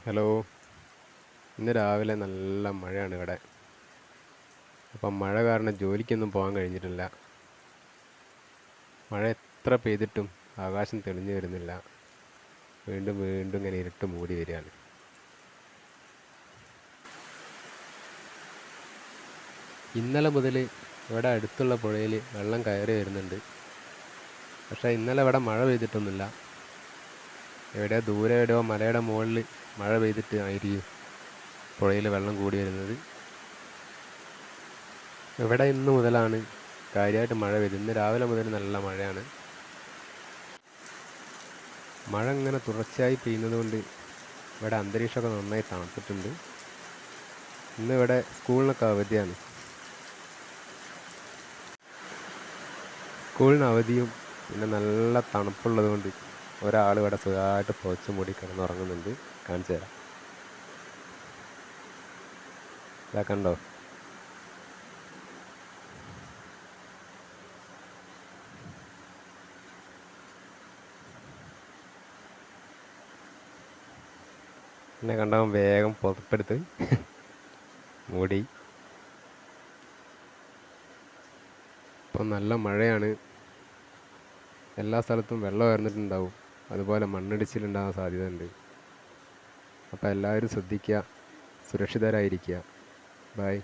Hello. ഇന്ന് രാവിലെ നല്ല മഴയാണ് ഇവിടെ. അപ്പം മഴ കാരണം ജോലിക്കൊന്നും പോകാൻ കഴിഞ്ഞിട്ടില്ല. മഴ എത്ര പെയ്തിട്ടും ആകാശം തെളിഞ്ഞു വരുന്നില്ല. വീണ്ടും വീണ്ടും ഇങ്ങനെ ഇരുട്ട് മൂടി വരികയാണ്. ഇന്നലെ മുതൽ ഇവിടെ അടുത്തുള്ള പുഴയിൽ വെള്ളം കയറി വരുന്നുണ്ട്. പക്ഷേ ഇന്നലെ ഇവിടെ മഴ പെയ്തിട്ടൊന്നുമില്ല. എവിടെയോ ദൂരെ എവിടെയോ മലയുടെ മുകളിൽ മഴ പെയ്തിട്ട് ആയിരിക്കും പുഴയിൽ വെള്ളം കൂടി വരുന്നത്. ഇവിടെ ഇന്ന് മുതലാണ് കാര്യമായിട്ട് മഴ പെയ്തത്. ഇന്ന് രാവിലെ മുതൽ നല്ല മഴയാണ്. മഴ ഇങ്ങനെ തുടർച്ചയായി പെയ്യുന്നത് കൊണ്ട് ഇവിടെ അന്തരീക്ഷമൊക്കെ നന്നായി തണുത്തിട്ടുണ്ട്. ഇന്ന് ഇവിടെ സ്കൂളിനൊക്കെ അവധിയാണ്. സ്കൂളിന് അവധിയും പിന്നെ നല്ല തണുപ്പുള്ളത് കൊണ്ട് ഒരാൾ ഇവിടെ സുഖമായിട്ട് പുതച്ച് മൂടി കിടന്നുറങ്ങുന്നുണ്ട്. കാണിച്ചു തരാം. ഇതാ കണ്ടോ? എന്നെ കണ്ടവൻ വേഗം പുതപ്പെടുത്ത് മൂടി. ഇപ്പം നല്ല മഴയാണ്. എല്ലാ സ്ഥലത്തും വെള്ളം ഉയർന്നിട്ടുണ്ടാവും. അതുപോലെ മണ്ണിടിച്ചിലുണ്ടാകാൻ സാധ്യതയുണ്ട്. അപ്പോൾ എല്ലാവരും ശ്രദ്ധിക്കുക, സുരക്ഷിതരായിരിക്കുക. ബൈ.